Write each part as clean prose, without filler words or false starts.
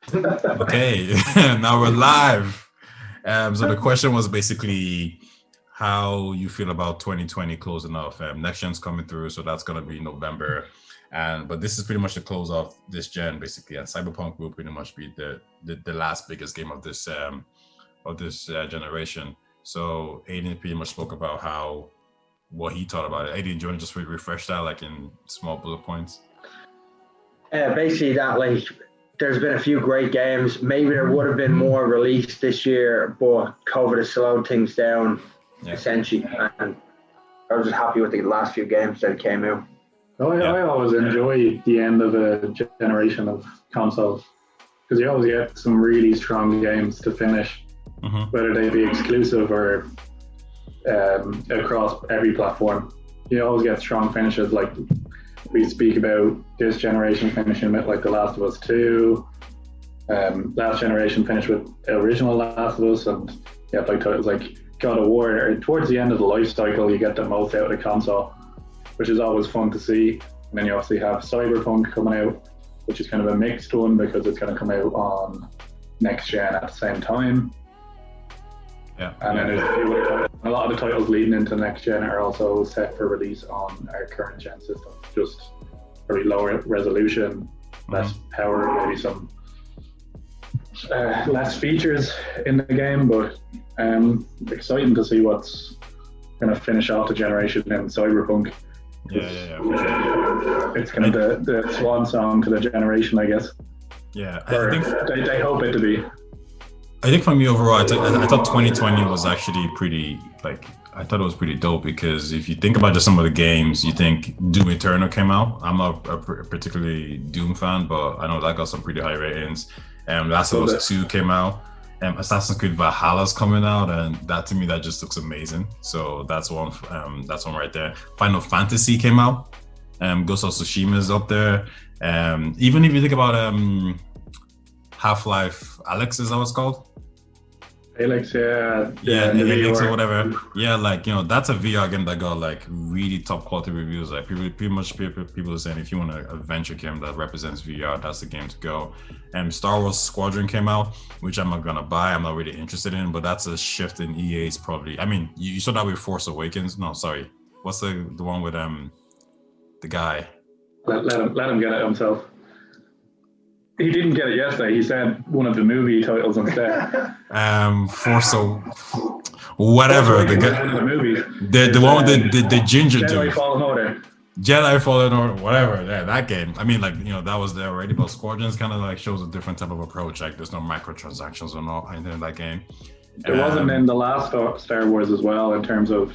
Okay, now we're live. So the question was basically how you feel about 2020 closing off. Next gen's coming through, so that's gonna be November. But this is pretty much the close of this gen, basically, and Cyberpunk will pretty much be the last biggest game of this generation. So Aiden pretty much spoke about what he thought about it. Aiden, do you want to just refresh that, like in small bullet points? Basically that like there's been a few great games. Maybe there would have been more released this year, but COVID has slowed things down essentially. And I was just happy with the last few games that came out. I always enjoy the end of a generation of consoles because you always get some really strong games to finish, whether they be exclusive or across every platform. You always get strong finishes like we speak about this generation finishing with like The Last of Us 2, last generation finished with the original Last of Us, and you have like titles like God of War. Or towards the end of the life cycle, you get the most out of the console, which is always fun to see. And then you obviously have Cyberpunk coming out, which is kind of a mixed one because it's going to come out on next gen at the same time. Yeah. And then a lot of the titles leading into next gen are also set for release on our current gen system. Just very lower resolution, less power, maybe some less features in the game, but exciting to see what's going to finish off the generation in Cyberpunk. It's kind of the swan song to the generation, I guess. Yeah, I think they hope it to be. I think for me overall, I thought 2020 was actually pretty, I thought it was pretty dope because if you think about just some of the games, you think Doom Eternal came out. I'm not a particularly Doom fan, but I know that got some pretty high ratings. Last of Us 2 came out. Assassin's Creed Valhalla's coming out, and that to me, that just looks amazing. So that's one right there. Final Fantasy came out. Ghost of Tsushima is up there. Even if you think about Half-Life Alyx, is that what it's called? Alex, Alex or whatever. Yeah, that's a VR game that got like really top quality reviews. Like people are saying if you want a adventure game that represents VR, that's the game to go. Star Wars Squadron came out, which I'm not gonna buy. I'm not really interested in, but that's a shift in EA's probably. I mean, you saw that with Force Awakens. No, sorry, what's the one with the guy? Let him get it himself. He didn't get it yesterday. He said one of the movie titles instead. Whatever. The one with the ginger dude. Jedi Fallen Order. Jedi Fallen Order, whatever. Yeah, that game. I mean, that was there already, but Squadrons kind of like shows a different type of approach. Like there's no microtransactions or not in that game. There wasn't in the last Star Wars as well in terms of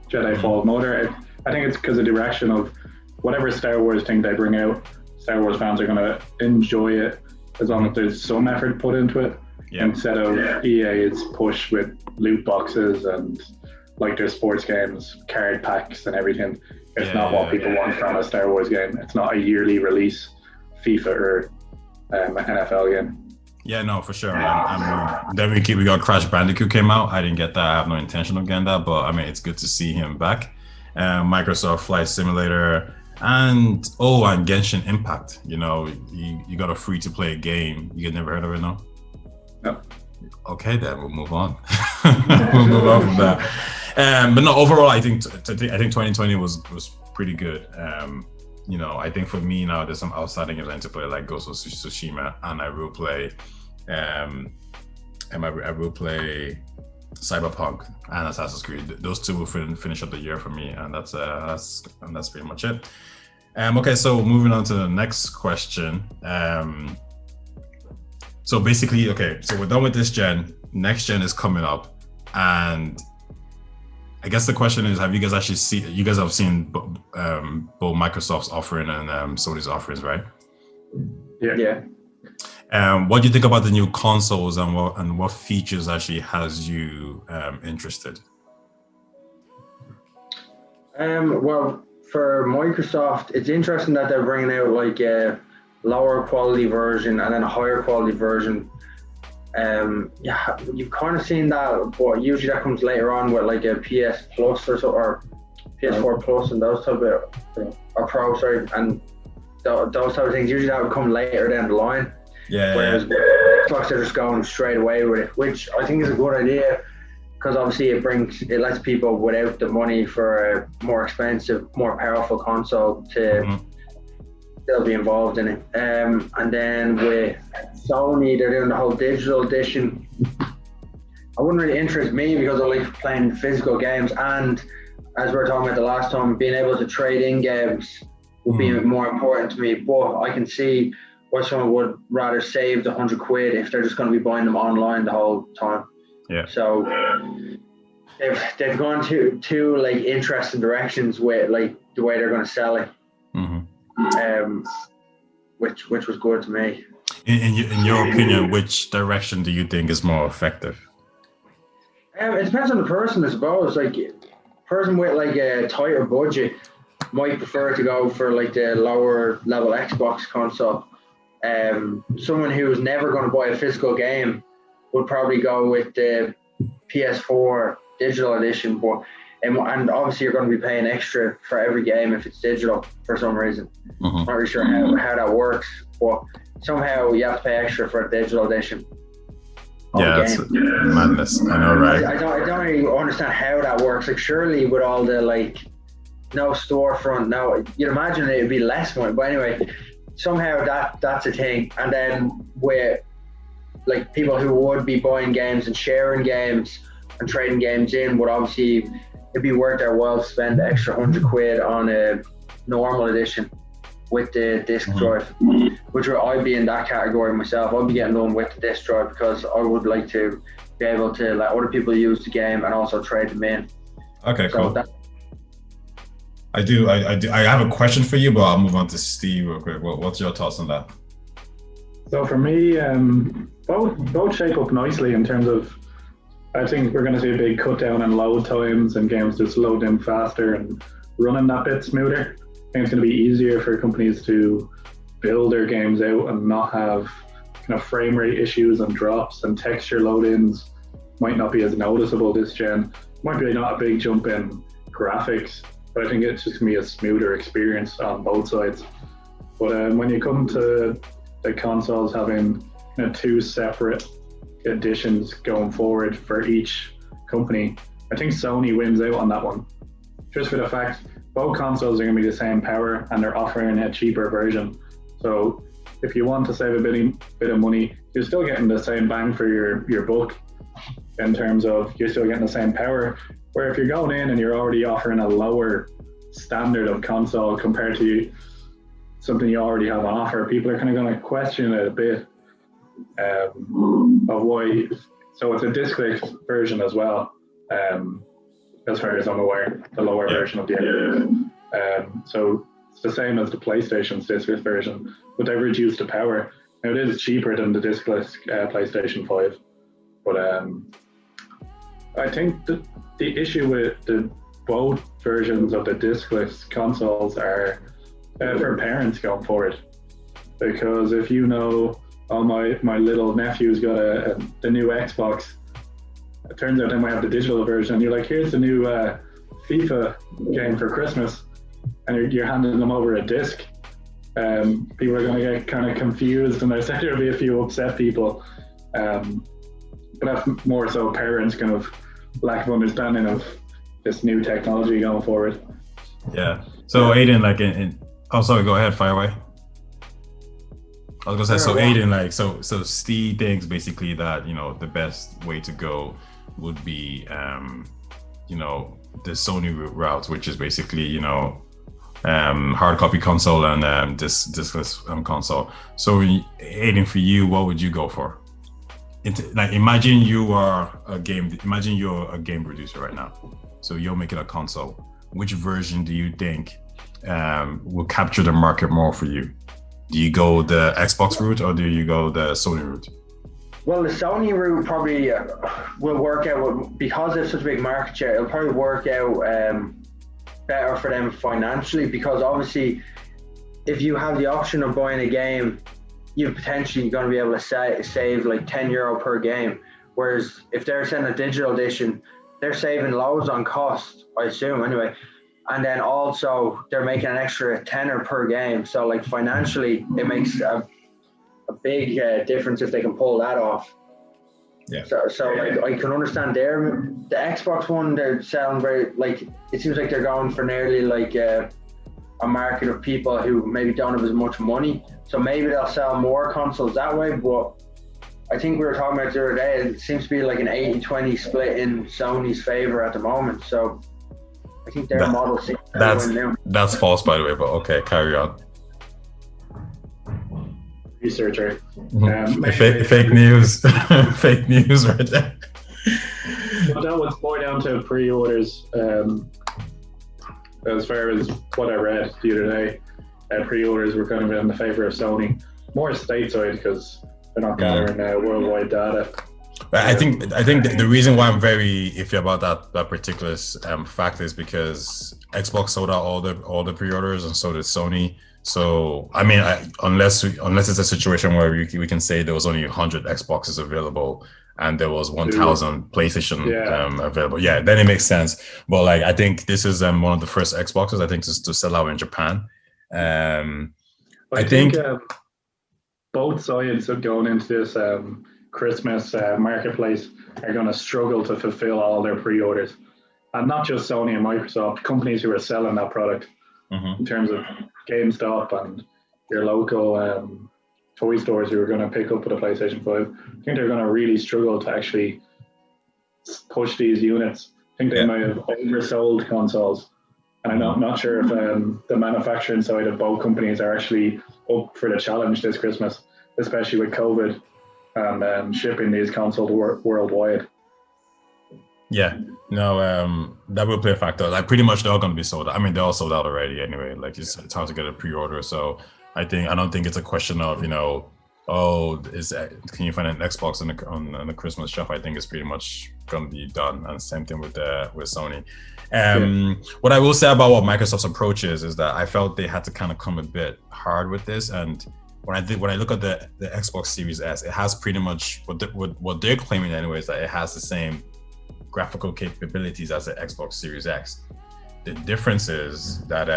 Jedi Fallen Order. I think it's because of the direction of whatever Star Wars thing they bring out. Star Wars fans are going to enjoy it as long as there's some effort put into it instead of EA's push with loot boxes and like their sports games, card packs and everything. It's not what people want from a Star Wars game. It's not a yearly release FIFA or NFL game. Yeah, no, for sure. Then we got Crash Bandicoot came out. I didn't get that. I have no intention of getting that, but I mean, it's good to see him back. Microsoft Flight Simulator. And Genshin Impact. You got a free to play game. You never heard of it, no? No. Okay, then we'll move on. We'll move on from that. But no, overall, I think 2020 was pretty good. I think for me now, there's some outstanding games I need to play, like Ghost of Tsushima, and I will play Cyberpunk and Assassin's Creed. Those two will finish up the year for me, and that's pretty much it. Okay, so moving on to the next question. So basically, so we're done with this gen. Next gen is coming up, and I guess the question is: have you guys actually seen? You guys have seen both Microsoft's offering and Sony's offerings, right? Yeah. What do you think about the new consoles and what features actually has you interested? Well, for Microsoft, it's interesting that they're bringing out like a lower quality version and then a higher quality version. You've kind of seen that, but usually that comes later on with like a PS Plus or PS4 Plus and those type of or Pro, sorry, and those type of things. Usually that would come later down the line. Yeah. Whereas Xbox are just going straight away with it, which I think is a good idea because obviously it lets people without the money for a more expensive, more powerful console to still be involved in it. And then with Sony, they're doing the whole digital edition. I wouldn't really interest me because I like playing physical games, and as we were talking about the last time, being able to trade in games would be more important to me. But I can see why someone would rather save the £100 if they're just going to be buying them online the whole time. Yeah. So they've gone two like interesting directions with like the way they're going to sell it, which was good to me. In your opinion, which direction do you think is more effective? It depends on the person, I suppose. Like, person with like a tighter budget might prefer to go for like the lower level Xbox console. Someone who's never going to buy a physical game would probably go with the PS4 digital edition, but and obviously you're going to be paying extra for every game if it's digital for some reason. Not really sure how that works, but somehow you have to pay extra for a digital edition. Yeah, that's madness. I know, right? I don't really understand how that works. Like, surely with all the like no storefront, no, you'd imagine it would be less money. But anyway, somehow that's a thing. And then with like people who would be buying games and sharing games and trading games in, would obviously it'd be worth their while to spend the extra £100 on a normal edition with the disc drive, which I'd be in that category myself. I'd be getting one with the disc drive because I would like to be able to let other people use the game and also trade them in. Okay, so cool. I have a question for you, but I'll move on to Steve real quick. What's your thoughts on that? So for me, both shape up nicely in terms of, I think we're going to see a big cut down in load times and games just load them faster and running that bit smoother. I think it's going to be easier for companies to build their games out and not have kind of frame rate issues and drops, and texture load-ins might not be as noticeable this gen. Might be not a big jump in graphics, but I think it's just going to be a smoother experience on both sides. But when you come to the consoles having two separate editions going forward for each company, I think Sony wins out on that one. Just for the fact both consoles are going to be the same power and they're offering a cheaper version. So if you want to save a bit of money, you're still getting the same bang for your buck in terms of you're still getting the same power. Where if you're going in and you're already offering a lower standard of console compared to something you already have on offer, people are kind of going to question it a bit of why. So it's a discless version as well. As far as I'm aware, the lower version of the Xbox. So it's the same as the PlayStation's discless version, but they've reduced the power. Now it is cheaper than the discless PlayStation 5, but I think the issue with both versions of the discless consoles are for parents going forward, because if you know, oh my little nephew's got the new Xbox. It turns out they might have the digital version, and you're like, here's the new FIFA game for Christmas, and you're handing them over a disc. People are going to get kind of confused, and there's going to be a few upset people. But that's more so parents' kind of lack of understanding of this new technology going forward. Yeah. So Aiden, oh, sorry, go ahead, fire away. I was gonna say, so Aiden, so Steve thinks basically that, the best way to go would be, the Sony route, which is basically, hard copy console and discless console. So Aiden, for you, what would you go for? Imagine you're a game producer right now. So you're making a console. Which version do you think will capture the market more for you? Do you go the Xbox route or do you go the Sony route? Well, the Sony route probably will work out, because it's such a big market share, it'll probably work out better for them financially, because obviously if you have the option of buying a game, you're potentially going to be able to save like €10 per game. Whereas if they're selling a digital edition, they're saving loads on cost, I assume anyway. And then also they're making an extra tenner per game. So like financially, it makes a a big difference if they can pull that off. Yeah. So like I can understand the Xbox One, they're selling very, like, it seems like they're going for nearly like a market of people who maybe don't have as much money. So maybe they'll sell more consoles that way. But I think we were talking about the other day, it seems to be like an 80-20 split in Sony's favor at the moment. So I think their model seems to that's false, by the way, but okay, carry on. Researcher. Fake news. Fake news right there. But that was more down to pre-orders. As far as what I read the other day, pre-orders were kind of in the favor of Sony. More stateside because they're not gathering worldwide data. I think the reason why I'm very iffy about that particular fact is because Xbox sold out all the pre-orders, and so did Sony. So I mean, unless it's a situation where we can say there was only 100 Xboxes available and there was 1,000 PlayStation available, then it makes sense. But like, I think this is one of the first Xboxes I think to sell out in Japan. I think both sides of going into this Christmas marketplace are going to struggle to fulfill all their pre-orders, and not just Sony and Microsoft, companies who are selling that product. In terms of GameStop and your local toy stores who are going to pick up with a PlayStation 5, I think they're going to really struggle to actually push these units. I think they might have oversold consoles, and I'm not sure if the manufacturing side of both companies are actually up for the challenge this Christmas, especially with COVID and shipping these consoles worldwide. Yeah, no, that will play a factor. Like, pretty much they're all going to be sold out. I mean, they're all sold out already anyway. Like, it's hard to get a pre-order. So I don't think it's a question of, can you find an Xbox on the Christmas shop? I think it's pretty much going to be done. And same thing with Sony. What I will say about what Microsoft's approach is that I felt they had to kind of come a bit hard with this. And when I look at the Xbox Series S, it has pretty much what they're claiming anyway, is that it has the same graphical capabilities as the Xbox Series X. The difference is that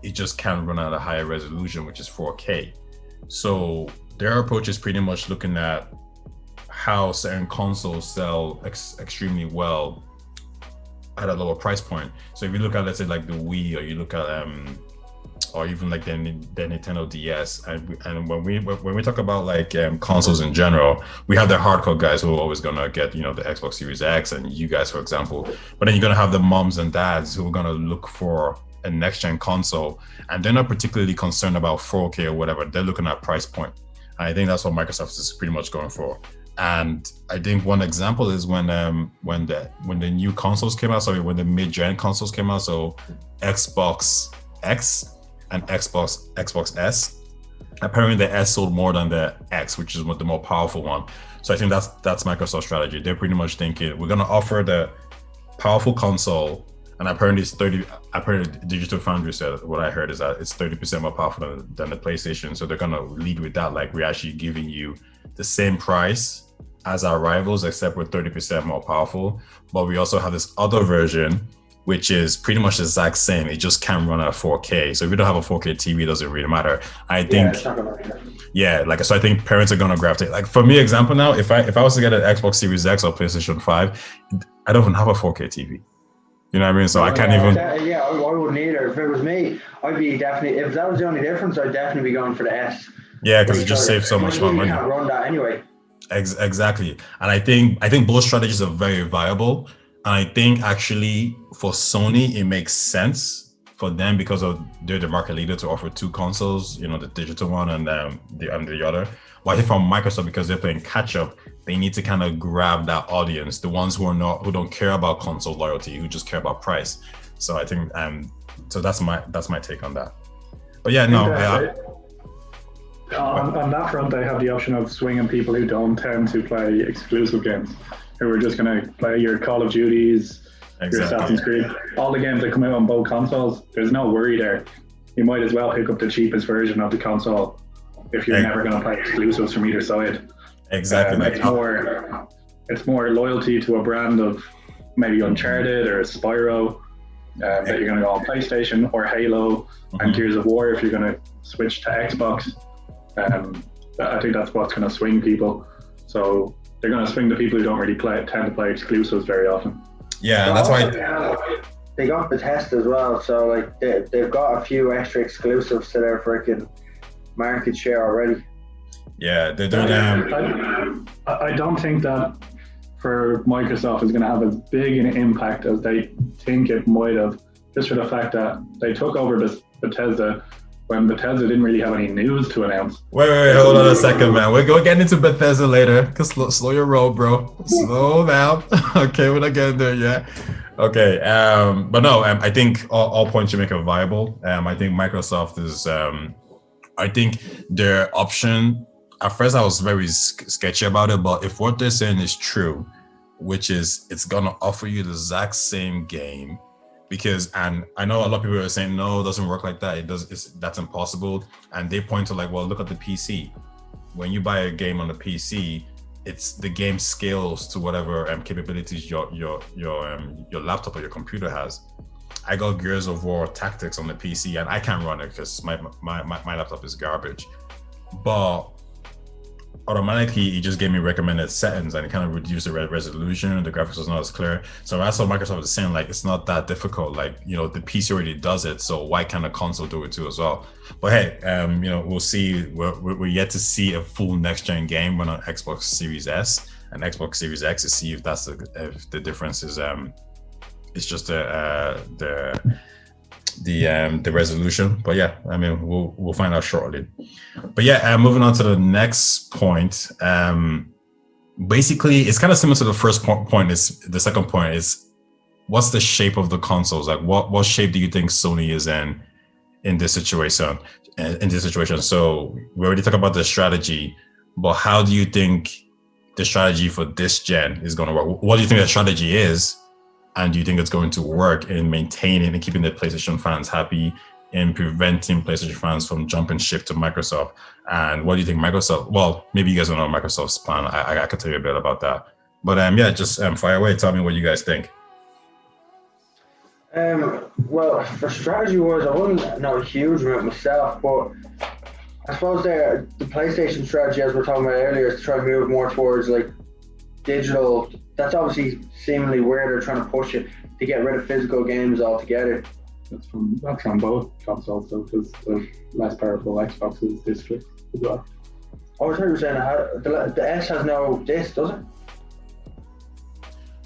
it just can't run at a higher resolution, which is 4K. So their approach is pretty much looking at how certain consoles sell extremely well at a lower price point. So if you look at, let's say, like the Wii, or you look at or even like the Nintendo DS, and when we talk about like consoles in general, we have the hardcore guys who are always gonna get the Xbox Series X, and you guys, for example. But then you're gonna have the moms and dads who are gonna look for a next gen console, and they're not particularly concerned about 4K or whatever. They're looking at price point. And I think that's what Microsoft is pretty much going for. And I think one example is when the new consoles came out, when the mid-gen consoles came out, so Xbox X and Xbox S. Apparently the S sold more than the X, which is the more powerful one. So I think that's Microsoft's strategy. They're pretty much thinking, we're gonna offer the powerful console, and apparently Digital Foundry said, what I heard is that it's 30% more powerful than the PlayStation. So they're gonna lead with that, like, we're actually giving you the same price as our rivals, except we're 30% more powerful. But we also have this other version, which is pretty much the exact same. It just can't run at 4K. So if you don't have a 4K TV, it doesn't really matter. I think, so I think parents are gonna gravitate. Like, for me, example now, if I was to get an Xbox Series X or PlayStation 5, I don't even have a 4K TV. You know what I mean? So I can't even. I wouldn't either. If it was me, I'd be definitely. If that was the only difference, I'd definitely be going for the S. Yeah, because it just saves so much more money. You can't run that anyway. Exactly, and I think both strategies are very viable. And I think actually for Sony, it makes sense for them because they're the market leader to offer two consoles, the digital one and the other. But I think for Microsoft, because they're playing catch up, they need to kind of grab that audience, the ones who don't care about console loyalty, who just care about price. So I think so that's my take on that. But yeah, no. On that front, I have the option of swinging people who don't tend to play exclusive games, who are just going to play your Call of Duties, your Assassin's Creed, all the games that come out on both consoles. There's no worry there. You might as well pick up the cheapest version of the console if you're never going to play exclusives from either side. Exactly. It's more loyalty to a brand of maybe Uncharted or Spyro that you're going to go on PlayStation, or Halo and Gears of War if you're going to switch to Xbox. I think that's what's going to swing people. So they're going to swing the people who don't really tend to play exclusives very often. Yeah, and that's why they got Bethesda as well. So like they've got a few extra exclusives to their freaking market share already. Yeah, they're doing. I don't think that for Microsoft is going to have as big an impact as they think it might have, just for the fact that they took over Bethesda when Bethesda didn't really have any news to announce. Wait, hold on a second, man. We're going to get into Bethesda later. Cause slow your roll, bro. Slow down. Okay, we're not getting there yet. Okay, but no, I think all points you make are viable. I think Microsoft is, I think their option, at first I was very sketchy about it, but if what they're saying is true, which is it's gonna offer you the exact same game, because, and I know a lot of people are saying, no, it doesn't work like that. That's impossible. And they point to like, well, look at the PC. When you buy a game on the PC, it's the game scales to whatever capabilities your laptop or your computer has. I got Gears of War Tactics on the PC and I can't run it because my laptop is garbage. But automatically it just gave me recommended settings and it kind of reduced the resolution. The graphics was not as clear. So that's what Microsoft is saying, like, it's not that difficult. Like, the PC already does it, so why can't a console do it too as well? But hey, we'll see. We're yet to see a full next gen game run on Xbox Series S and Xbox Series X to see if if the difference is it's just the resolution. But yeah, I mean, we'll find out shortly. But yeah, moving on to the next point. Basically, it's kind of similar to the first point. Is the second point is what's the shape of the consoles? Like, what shape do you think Sony is in this situation? So we already talked about the strategy, but how do you think the strategy for this gen is going to work? What do you think the strategy is? And do you think it's going to work in maintaining and keeping the PlayStation fans happy, in preventing PlayStation fans from jumping ship to Microsoft? And what do you think Microsoft, well, maybe you guys don't know Microsoft's plan. I could tell you a bit about that. But yeah, just fire away. Tell me what you guys think. Well, for strategy-wise, I wouldn't know a huge amount myself, but I suppose the PlayStation strategy, as we were talking about earlier, is to try to move more towards like digital. That's obviously seemingly where they're trying to push it, to get rid of physical games altogether. That's from both consoles, though, because the less powerful Xbox is disc as well. Oh, I thought you were saying the S has no disc, does it?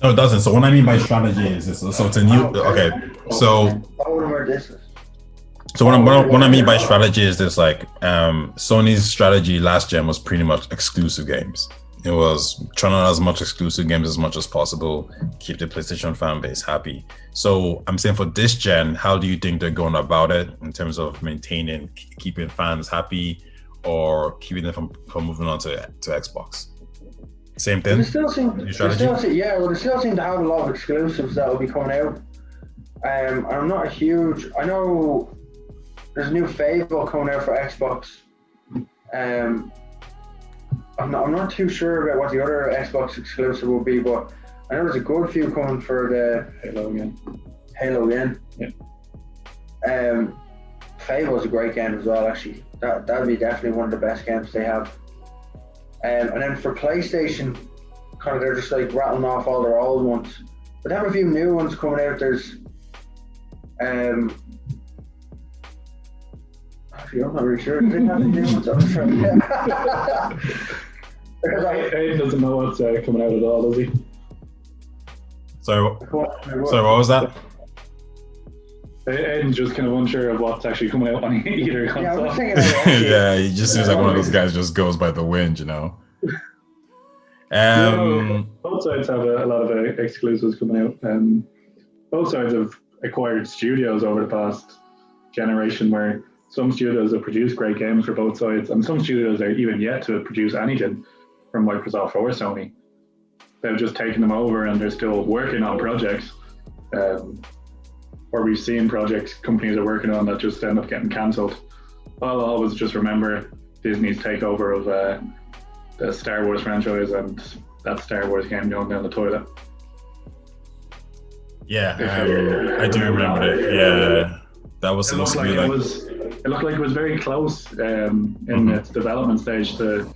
No, it doesn't. So what I mean by strategy is this. So it's a new. Okay. So. So what I mean by strategy is this: like, Sony's strategy last gen was pretty much exclusive games. It was trying out as much exclusive games as much as possible, keep the PlayStation fan base happy. So I'm saying for this gen, how do you think they're going about it in terms of maintaining, keeping fans happy, or keeping them from moving on to Xbox? Same thing. They still seem to have a lot of exclusives that will be coming out. I'm not a huge. I know there's a new Fable coming out for Xbox. I'm not too sure about what the other Xbox exclusive will be, but I know there's a good few coming for the Halo again. Yeah. Fable is a great game as well, actually. That'd be definitely one of the best games they have. And then for PlayStation, kind of they're just like rattling off all their old ones. But they have a few new ones coming out. There's actually, I'm not really sure. They have new ones. I'm sure. Aiden doesn't know what's coming out at all, does he? So what was that? Aiden's just kind of unsure of what's actually coming out on either console. Yeah, I was thinking about it, yeah, he just seems like one of those guys just goes by the wind, Both sides have a lot of exclusives coming out. Both sides have acquired studios over the past generation, where some studios have produced great games for both sides, and some studios are even yet to produce anything from Microsoft or Sony. They've just taken them over and they're still working on projects. Or we've seen projects companies are working on that just end up getting cancelled. I'll always just remember Disney's takeover of the Star Wars franchise and that Star Wars game going down the toilet. Yeah, I do remember it. Yeah, that was supposed to be like. it looked like it was very close in its development stage to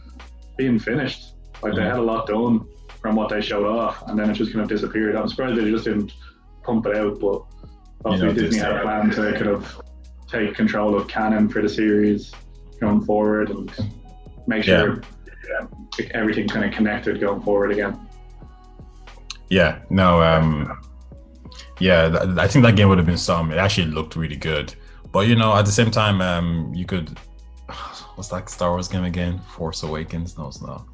being finished. Like they had a lot done from what they showed off, and then it just kind of disappeared. I'm surprised they just didn't pump it out, but obviously Disney had a plan to kind of take control of canon for the series going forward and make sure everything's kind of connected going forward again. Yeah, no, I think that game would have been some. It actually looked really good, but at the same time, you could. What's that Star Wars game again? Force Awakens? No, it's not.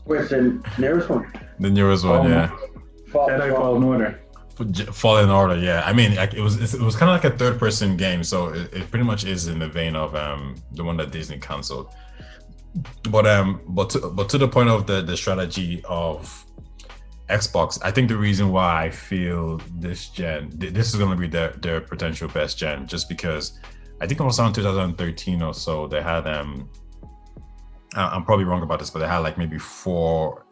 Where's the newest one? The newest one, yeah. Jedi Fallen Order. Fallen Order, yeah. I mean, it was kind of like a third-person game, so it pretty much is in the vein of the one that Disney canceled. But to the point of the strategy of Xbox, I think the reason why I feel this is going to be their potential best gen, just because I think it was around 2013 or so. They had I'm probably wrong about this, but they had like maybe 4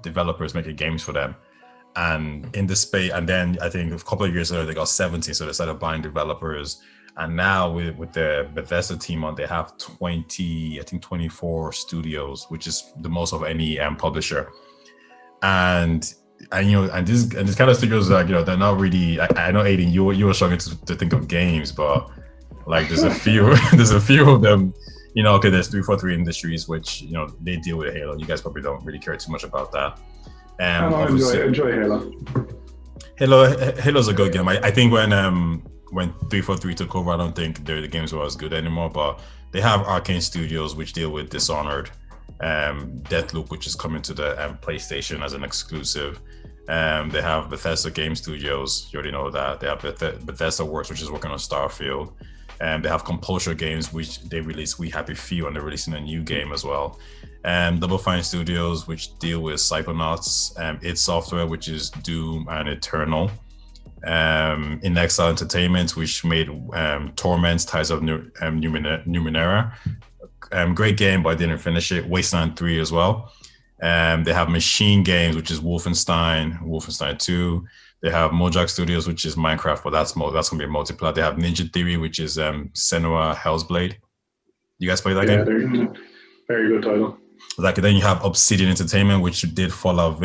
developers making games for them. And in the space, and then I think a couple of years later they got 70, so they started buying developers. And now with the Bethesda team they have 24 studios, which is the most of any publisher. And this kind of studios, like, they're not really. I know, Aiden, you were struggling to think of games, but like there's a few of them. Okay, there's 343 Industries, which they deal with Halo. You guys probably don't really care too much about that. I enjoy Halo. Halo's a good game. I think when 343 took over, I don't think the games were as good anymore. But they have Arcane Studios, which deal with Dishonored, Deathloop, which is coming to the PlayStation as an exclusive. They have Bethesda Game Studios. You already know that. They have Bethesda Works, which is working on Starfield. They have Compulsion Games, which they released We Happy Few, and they're releasing a new game as well. Double Fine Studios, which deal with Psychonauts. id Software, which is Doom and Eternal. In Exile Entertainment, which made Torment, Ties of Numenera. Great game, but I didn't finish it. Wasteland 3 as well. They have Machine Games, which is Wolfenstein 2. They have Mojang Studios, which is Minecraft, but that's going to be a multiplayer. They have Ninja Theory, which is Senua Hellblade. You guys play that game? Very good title. Then you have Obsidian Entertainment, which did Fallout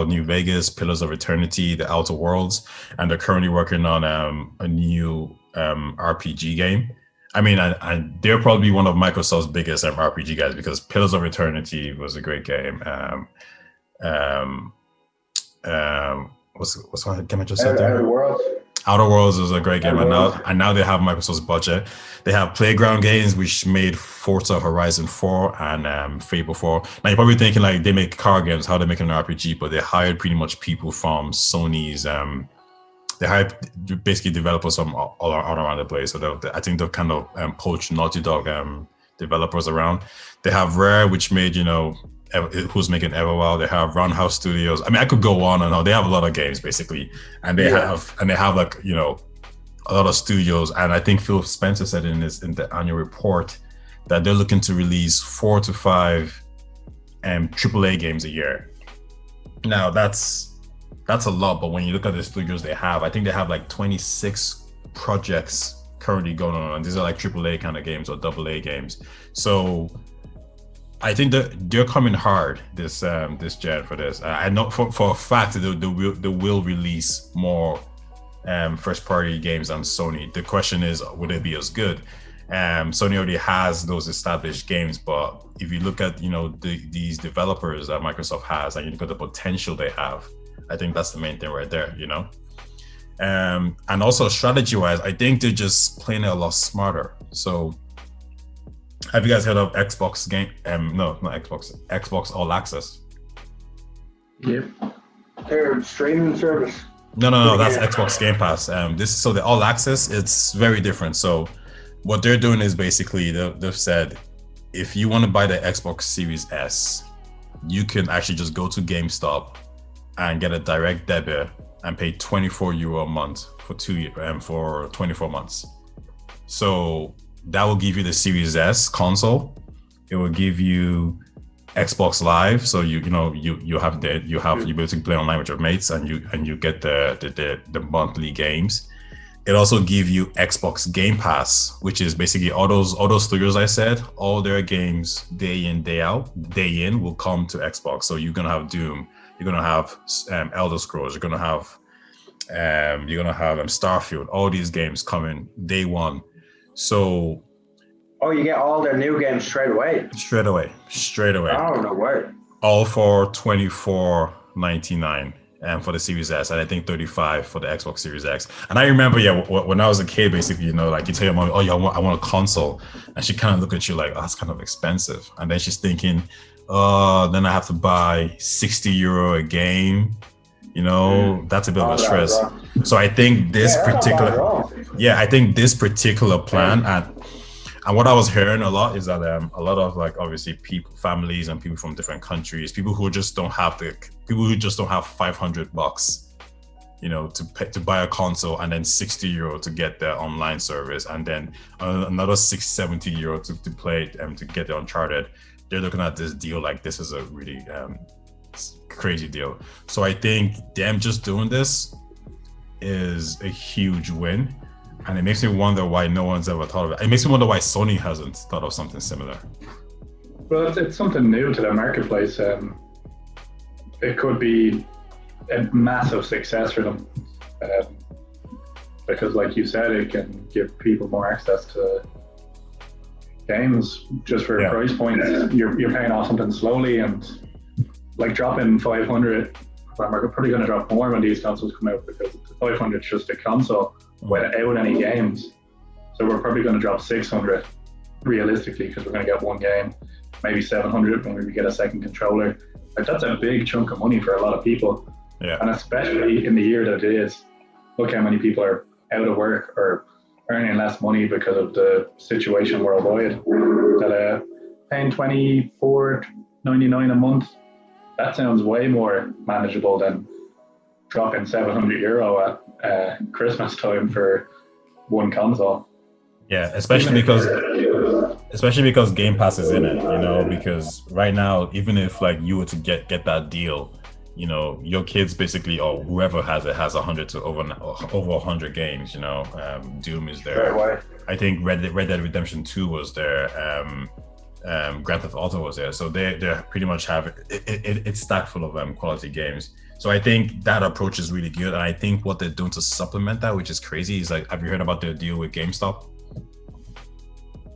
New Vegas, Pillars of Eternity, The Outer Worlds, and they're currently working on a new RPG game. I mean, they're probably one of Microsoft's biggest RPG guys, because Pillars of Eternity was a great game. What's one game I just said there? Outer Worlds is a great game, and now they have Microsoft's budget. They have Playground Games, which made Forza Horizon 4 and Fable 4. Now you're probably thinking, like, they make car games, how they make an RPG, but they hired pretty much people from Sony's. They hired basically developers from all around the place. So I think they've kind of poached Naughty Dog developers around. They have Rare, which made who's making Everwild. They have Roundhouse Studios. I mean, I could go on and on. They have a lot of games basically, and they have like a lot of studios. And I think Phil Spencer said in the annual report that they're looking to release 4 to 5 AAA games a year. Now that's a lot, but when you look at the studios they have, I think they have like 26 projects currently going on, and these are like AAA kind of games or AA games. So I think that they're coming hard this gen for this. I know for a fact that they will release more first party games on Sony. The question is, would they be as good? Sony already has those established games, but if you look at these developers that Microsoft has, and you look at the potential they have, I think that's the main thing right there. And also strategy wise, I think they're just playing it a lot smarter. So have you guys heard of Xbox game? No, not Xbox. Xbox All Access. Yep. Their streaming service. No. That's Xbox Game Pass. So the All Access, it's very different. So what they're doing is basically they've said, if you want to buy the Xbox Series S, you can actually just go to GameStop and get a direct debit and pay €24 a month for 24 months. So that will give you the Series S console. It will give you Xbox Live, so you have the ability to play online with your mates, and you get the monthly games. it also give you Xbox Game Pass, which is basically all those studios I said, all their games day in, day out, day in will come to Xbox. So you're gonna have Doom, you're gonna have Elder Scrolls, you're gonna have Starfield, all these games coming day one. So you get all their new games straight away. Straight away. Oh, no way. All for $24.99 for the Series S, and I think $35 for the Xbox Series X. And I remember, when I was a kid, basically, like you tell your mom, I want a console, and she kind of look at you like, that's kind of expensive. And then she's thinking, then I have to buy €60 a game. That's a bit of a stress. So I think this particular plan, and what I was hearing a lot is that a lot of, like, obviously people, families and people from different countries, people who just don't have $500, to buy a console, and then €60 to get their online service, and then another €70 to play to get the Uncharted. They're looking at this deal like this is a really crazy deal. So I think them just doing this is a huge win. And it makes me wonder why no one's ever thought of it. It makes me wonder why Sony hasn't thought of something similar. Well, it's something new to the marketplace. It could be a massive success for them. Because like you said, it can give people more access to games just for a price point. You're paying off something slowly, and like dropping 500, we're probably going to drop more when these consoles come out, because the 500 is just a console without any games. So we're probably going to drop 600 realistically, because we're going to get one game, maybe 700 when we get a second controller. Like, that's a big chunk of money for a lot of people. Yeah. And especially in the year that it is, look how many people are out of work or earning less money because of the situation worldwide. That paying $24.99 a month, that sounds way more manageable than dropping €700 at Christmas time for one console. Yeah, especially because Game Pass is in it, because right now, even if like you were to get that deal, your kids basically, or whoever has it, has 100 to over 100 games. Doom is there. I think Red Dead Redemption 2 was there. Grand Theft Auto was there. So they pretty much have it's stacked full of quality games. So I think that approach is really good. And I think what they're doing to supplement that, which is crazy, is like, have you heard about their deal with GameStop?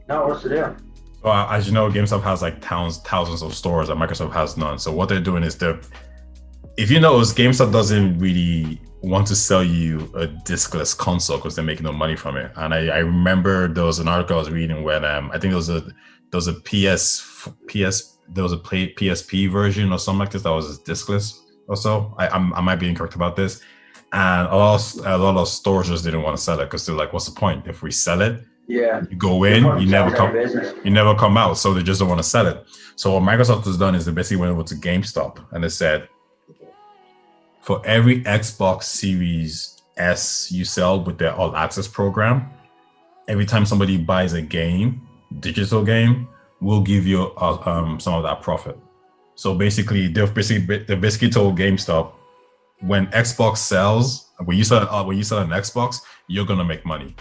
No, what's the deal? Well, as you know, GameStop has like thousands of stores, and Microsoft has none. So what they're doing is if you notice, GameStop doesn't really want to sell you a discless console because they're making no money from it. And I remember there was an article I was reading where I think there was a PSP version or something like this that was discless or so. I might be incorrect about this. And a lot of stores just didn't want to sell it because they're like, what's the point? If we sell it, you go in, you never come out. So they just don't want to sell it. So what Microsoft has done is they basically went over to GameStop and they said, for every Xbox Series S you sell with their All Access program, every time somebody buys a game, digital game, we'll give you some of that profit. So basically, they basically told GameStop, when Xbox sells, when you sell an Xbox, you're gonna make money,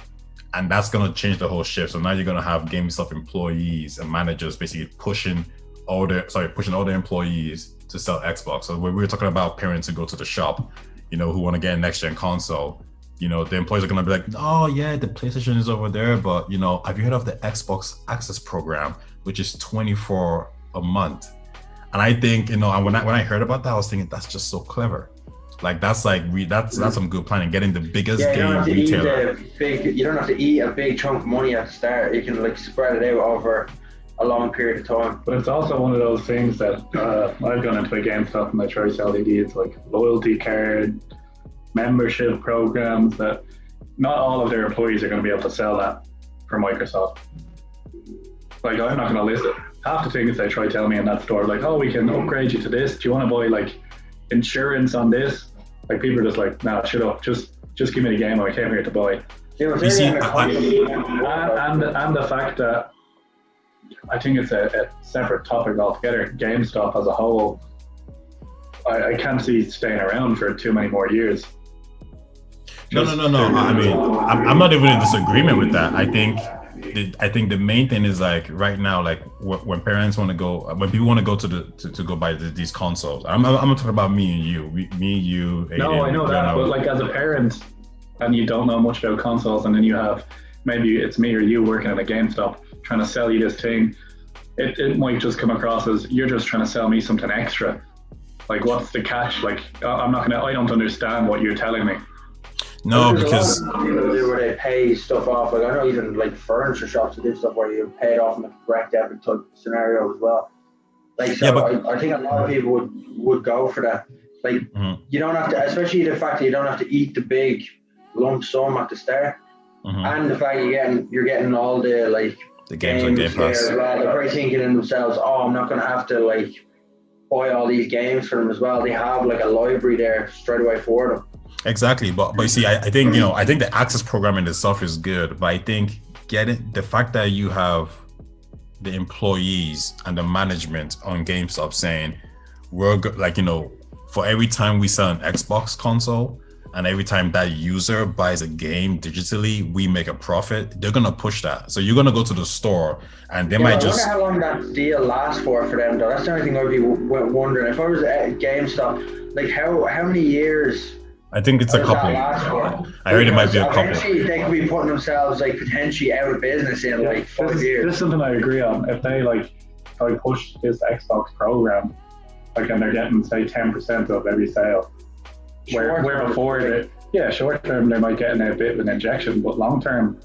and that's gonna change the whole shift. So now you're gonna have GameStop employees and managers basically pushing all their employees to sell Xbox. So when we were talking about parents who go to the shop, who want to get a next gen console, the employees are gonna be like, oh yeah, the PlayStation is over there, but have you heard of the Xbox Access program, which is $24 a month? And I think, and when I heard about that, I was thinking that's just so clever. Like that's some good planning, getting the biggest game retailer. You don't have to eat a big chunk of money at the start. You can like spread it out over a long period of time. But it's also one of those things that I've gone into a GameStop and I try to sell the ideas like loyalty card, membership programs, that not all of their employees are going to be able to sell that for Microsoft. Like, I'm not going to list it. Half the things they try to tell me in that store, like, oh, we can upgrade you to this. Do you want to buy like insurance on this? Like, people are just like, nah, shut up. Just give me the game I came here to buy. And the fact that I think it's a separate topic altogether. GameStop as a whole, I can't see staying around for too many more years. No. I mean, I'm not even in disagreement with that. I think the main thing is like right now, like when parents want to go, when people want to go to go buy these consoles. I'm talking about me and you, Aiden, No, I know that, but like as a parent, and you don't know much about consoles, and then you have maybe it's me or you working at a GameStop trying to sell you this thing. It might just come across as you're just trying to sell me something extra. Like, what's the catch? Like, I don't understand what you're telling me. No, because people do where they pay stuff off. Like I know even like furniture shops do stuff where you pay it off in the correct debit type scenario as well. Like so, I think a lot of people would go for that. Like you don't have to, especially the fact that you don't have to eat the big lump sum at the start, and the fact you're getting all the like the games like Game Pass. As well. They're probably thinking in themselves, oh, I'm not going to have to like buy all these games for them as well. They have like a library there straight away for them. Exactly, but you see, I think I think the access program in itself is good, but I think the fact that you have the employees and the management on GameStop saying we're like for every time we sell an Xbox console and every time that user buys a game digitally, we make a profit. They're gonna push that. So you're gonna go to the store and they might just. I wonder how long that deal lasts for them, though. That's the only thing I'd be wondering. If I was at GameStop, like how many years? I think it's a couple. I heard it might be a couple. They could be putting themselves like potentially out of business in like 5 years. This is something I agree on. If they push this Xbox program, like, and they're getting say 10% of every sale, where before short term they might get a bit of an injection, but long term,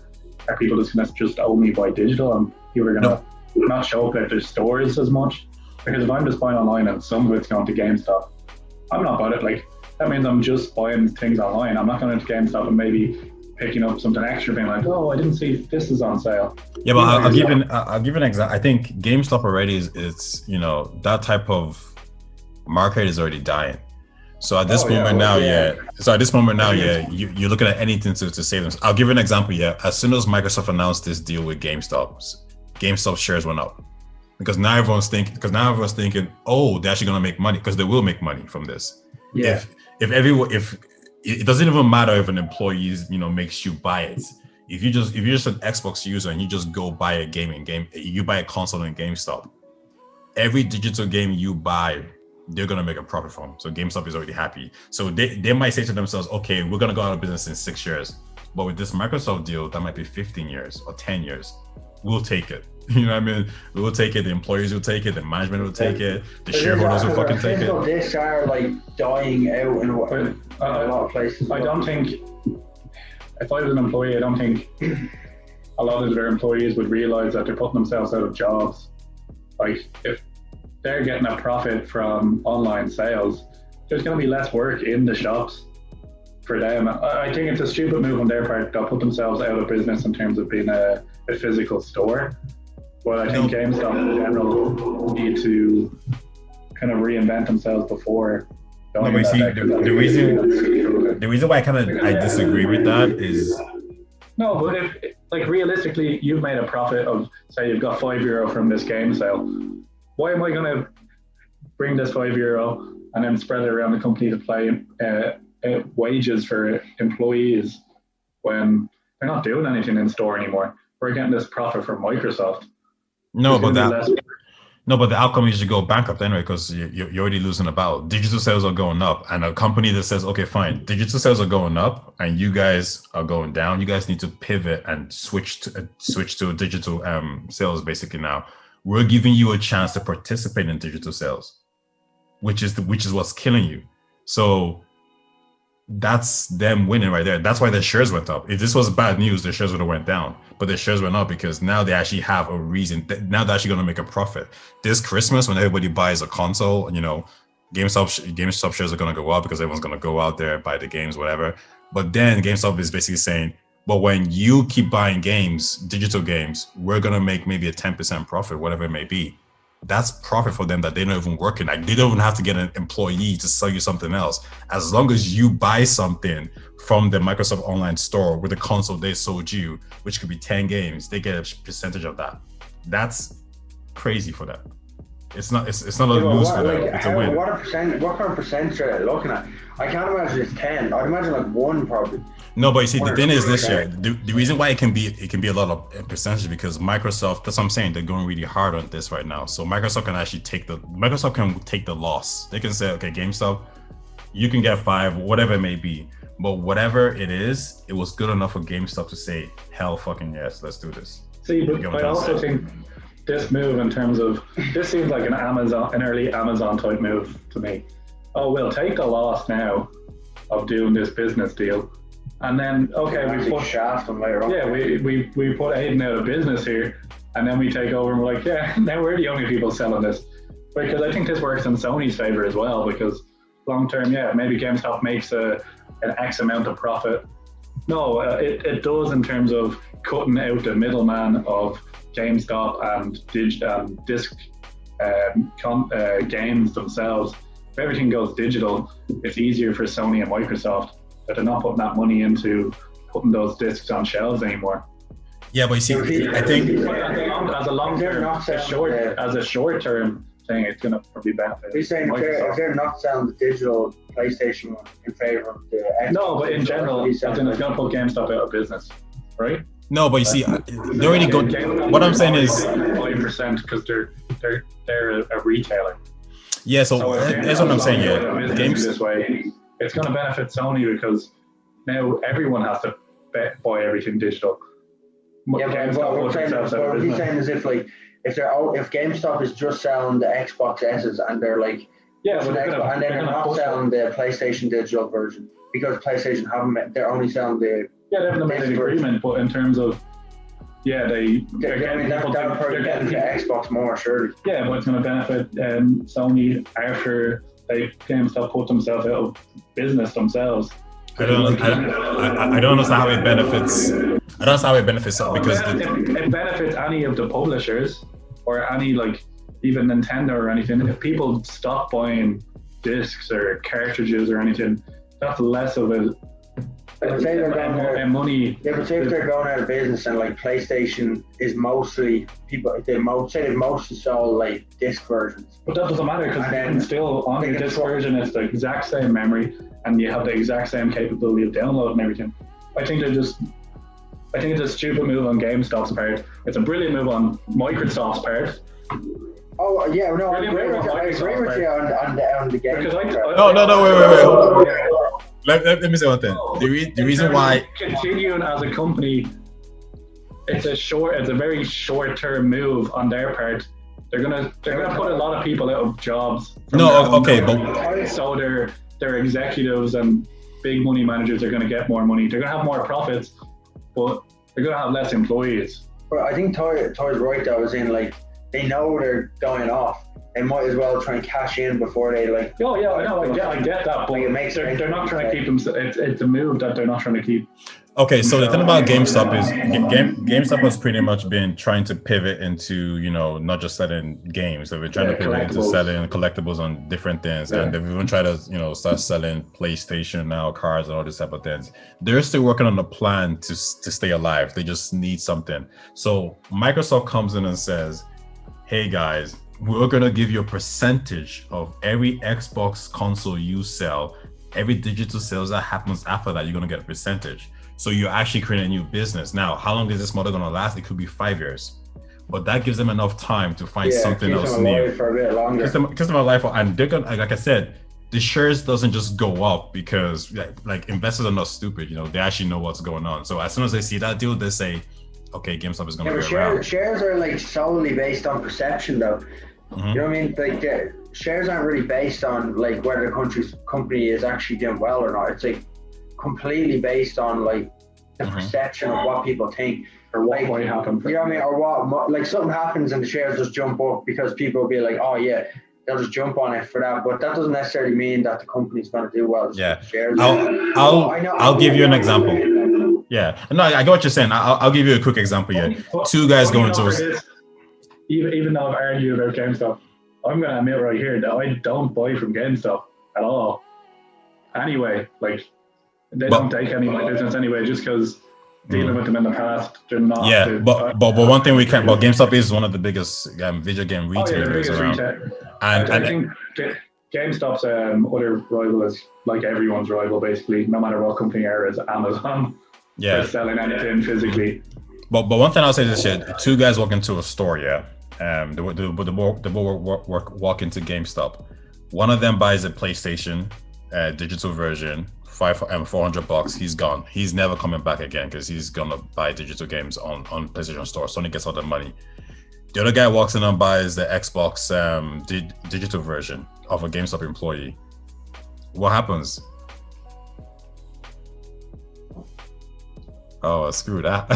are people just gonna only buy digital and people are gonna not show up at their stores as much? Because if I'm just buying online and some of it's going to GameStop, I'm not buying it. Like, that means I'm just buying things online. I'm not going to GameStop and maybe picking up something extra, being like, oh, I didn't see this is on sale. Yeah, but I'll give an example. I think GameStop already is that type of market is already dying. So at this moment now, you're looking at anything to save them. I'll give you an example. Yeah, as soon as Microsoft announced this deal with GameStop shares went up because now everyone's thinking, oh, they're actually going to make money because they will make money from this. Yeah. If it doesn't even matter if an employee makes you buy it. If you're just an Xbox user and you just go buy a game, you buy a console in GameStop, every digital game you buy, they're gonna make a profit from. So GameStop is already happy. So they might say to themselves, okay, we're gonna go out of business in 6 years. But with this Microsoft deal, that might be 15 years or 10 years. We'll take it. You know what I mean? We'll take it. The employees will take it. The management will take it. The shareholders will fucking take it. This are like dying out in a lot of places. I don't think, if I was an employee, I don't think a lot of their employees would realize that they're putting themselves out of jobs. Like, if they're getting a profit from online sales, there's going to be less work in the shops for them. I think it's a stupid move on their part. They'll put themselves out of business in terms of being a physical store. But I think GameStop in general need to kind of reinvent themselves before. The reason why I disagree with that is no, but if like realistically you've made a profit of, say, you've got €5 from this game sale, why am I going to bring this €5 and then spread it around the company to pay wages for employees when they're not doing anything in store anymore? We're getting this profit from Microsoft. No, but the outcome is you go bankrupt anyway because you're already losing a battle. Digital sales are going up, and a company that says, okay, fine, digital sales are going up, and you guys are going down. You guys need to pivot and switch to digital sales. Basically, now we're giving you a chance to participate in digital sales, which is what's killing you. So that's them winning right there. That's why the shares went up. If this was bad news, the shares would have went down. But the shares went up because now they actually have a reason. Now they're actually going to make a profit. This Christmas, when everybody buys a console, GameStop shares are going to go up because everyone's going to go out there, buy the games, whatever. But then GameStop is basically saying, but when you keep buying games, digital games, we're going to make maybe a 10% profit, whatever it may be. That's profit for them that they're not even working. Like, they don't even have to get an employee to sell you something else. As long as you buy something from the Microsoft online store with the console they sold you, which could be 10 games, they get a percentage of that. That's crazy for them. It's not a lose for them. It's a win. What kind of percentage are they looking at? I can't imagine it's 10. I'd imagine like 1 probably. No, but you see, the thing is this year, the reason why it can be a lot of percentage because Microsoft. That's what I'm saying. They're going really hard on this right now. So Microsoft can actually take the loss. They can say, okay, GameStop, you can get 5, whatever it may be. But whatever it is, it was good enough for GameStop to say, hell fucking yes, let's do this. See, but I also think this move in terms of, this seems like an early Amazon type move to me. Oh, we'll take the loss now of doing this business deal. And then, okay, we put shaft them later on. Yeah, we put Aiden out of business here, and then we take over and we're like, yeah, now we're the only people selling this. Because I think this works in Sony's favor as well, because long term, yeah, maybe GameStop makes an X amount of profit. No, it does in terms of cutting out the middleman of GameStop and disc games themselves. If everything goes digital, it's easier for Sony and Microsoft that they're not putting that money into putting those discs on shelves anymore. Yeah, but you see, I think as a short term thing, it's going to probably benefit. He's saying if they're not selling the digital PlayStation one in favor of the Xbox. No, but in general, it's going to put GameStop out of business, right? No, but you see, they already go. What I'm saying is 5% because they're a retailer. Yeah, so that's what I'm saying. Yeah, games this way, it's going to benefit Sony because now everyone has to buy everything digital. Yeah, but what he's saying is if GameStop is just selling the Xbox S's and they're like, and they're not selling the PlayStation digital version because PlayStation they're only selling the. Yeah, they haven't made an agreement, but in terms of, they're getting to Xbox more, surely. Yeah, but it's going to benefit Sony after GameStop put themselves out of business themselves. I don't understand how it benefits. I don't understand how it benefits because it benefits any of the publishers or any even Nintendo or anything. If people stop buying discs or cartridges or anything, that's less of a say they're going money. Yeah, but say if they're going out of business and PlayStation is mostly they've mostly sold disc versions. But that doesn't matter because then still on your disc version it's the exact same memory and you have the exact same capability of download and everything. I think it's a stupid move on GameStop's part. It's a brilliant move on Microsoft's part. Oh yeah, no, I agree with you on the game. No, wait. Let me say one thing. The reason why continuing as a company, it's a very short-term move on their part. They're gonna put a lot of people out of jobs. So their executives and big money managers are gonna get more money. They're gonna have more profits, but they're gonna have less employees. But I think Toy's right though, as in they know they're going off. They might as well try and cash in before they Oh yeah, I know. I get that, but they're not trying to keep them. It's a move that they're not trying to keep. Okay, so the thing about GameStop is GameStop has pretty much been trying to pivot into not just selling games. They've been trying to pivot into selling collectibles on different things, and they've even tried to start selling PlayStation now, cars, and all this type of things. They're still working on a plan to stay alive. They just need something. So Microsoft comes in and says, "Hey guys, we're going to give you a percentage of every Xbox console you sell. Every digital sales that happens after that, you're going to get a percentage." So you're actually creating a new business. Now, how long is this model going to last? It could be 5 years. But that gives them enough time to find something else new. For a bit longer. Gives them a life. And they're going to, like I said, the shares doesn't just go up because investors are not stupid. They actually know what's going on. So as soon as they see that deal, they say, okay, GameStop is going to be around. Shares are solely based on perception though. Mm-hmm. You know what I mean? Shares aren't really based on whether the company is actually doing well or not. It's completely based on the perception of what people think or what might happen. You know what I mean? Or what something happens and the shares just jump up because people will be like, oh yeah, they'll just jump on it for that. But that doesn't necessarily mean that the company's going to do well. Yeah, I'll give you an example. Yeah, no, I get what you're saying. I'll give you a quick example here. Two guys going to. Even though I've argued about GameStop, I'm going to admit right here that I don't buy from GameStop at all. Anyway, they don't take any of my business anyway, just because dealing with them in the past. They're not. Yeah, but one thing we can. But GameStop is one of the biggest video game retailers around. And I think GameStop's other rival is like everyone's rival, basically. No matter what company are, is Amazon. Yeah, they're selling anything physically. But one thing I'll say this shit: two guys walk into a store, yeah. They both walk into GameStop. One of them buys a PlayStation digital version, $400. He's gone. He's never coming back again because he's gonna buy digital games on PlayStation Store. Sony gets all the money. The other guy walks in and buys the Xbox digital version of a GameStop employee. What happens? Oh, screw that.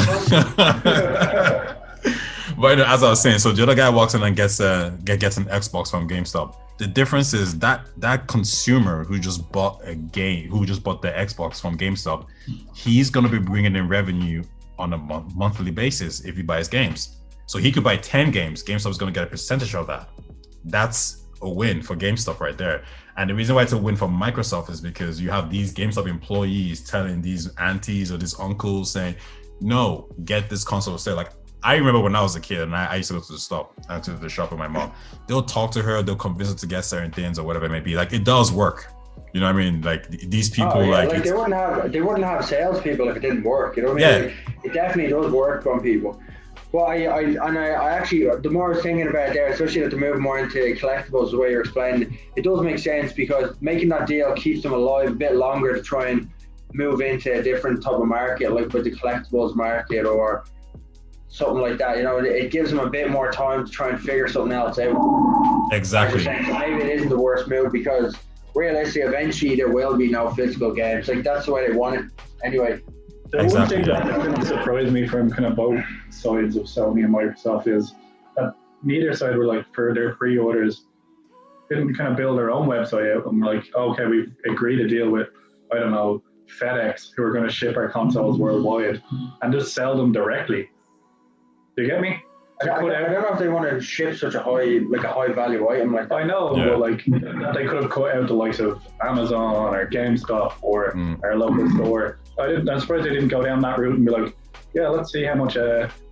But as I was saying, so the other guy walks in and gets an Xbox from GameStop. The difference is that consumer who just bought the Xbox from GameStop, he's going to be bringing in revenue on a monthly basis if he buys games. So he could buy 10 games. GameStop is going to get a percentage of that. That's a win for GameStop right there. And the reason why it's a win for Microsoft is because you have these GameStop employees telling these aunties or these uncles saying, no, get this console. So like, I remember when I was a kid and I used to go to the shop with my mom. They'll talk to her, they'll convince her to get certain things or whatever it may be. Like, it does work. You know what I mean? Like, these people, they wouldn't have salespeople if it didn't work. You know what I mean? Like, it definitely does work on people. Well, I actually, the more I was thinking about it there, especially with the move more into collectibles, the way you're explaining it does make sense because making that deal keeps them alive a bit longer to try and move into a different type of market, like with the collectibles market or something like that. You know, it gives them a bit more time to try and figure something else out. Exactly. Maybe it isn't the worst move because realistically, eventually there will be no physical games. Like, that's the way they want it anyway. The one thing that kind of surprised me from kind of both sides of Sony and Microsoft is that neither side were like, for their pre-orders, didn't kind of build their own website out and like, okay, we've agreed a deal with, I don't know, FedEx, who are going to ship our consoles worldwide and just sell them directly. Do you get me? I don't know if they want to ship such a high value item like that. I know, but like they could have cut out the likes of Amazon or GameStop or our local store. I'm surprised they didn't go down that route and be like, yeah, let's see how much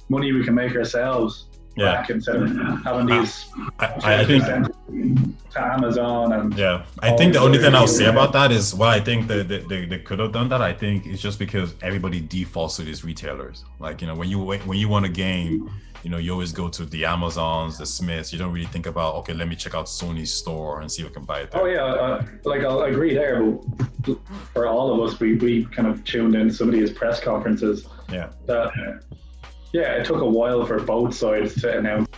money we can make ourselves back instead of having these I think to Amazon and I think the only thing I'll say about that is I think they could have done that. I think it's just because everybody defaults to these retailers. Like, you know, when you want a game, you know, you always go to the Amazons, the Smiths. You don't really think about, okay, let me check out Sony's store and see if I can buy it there. Oh yeah, like I agree there. But for all of us, we kind of tuned in some of these press conferences. Yeah. That it took a while for both sides to announce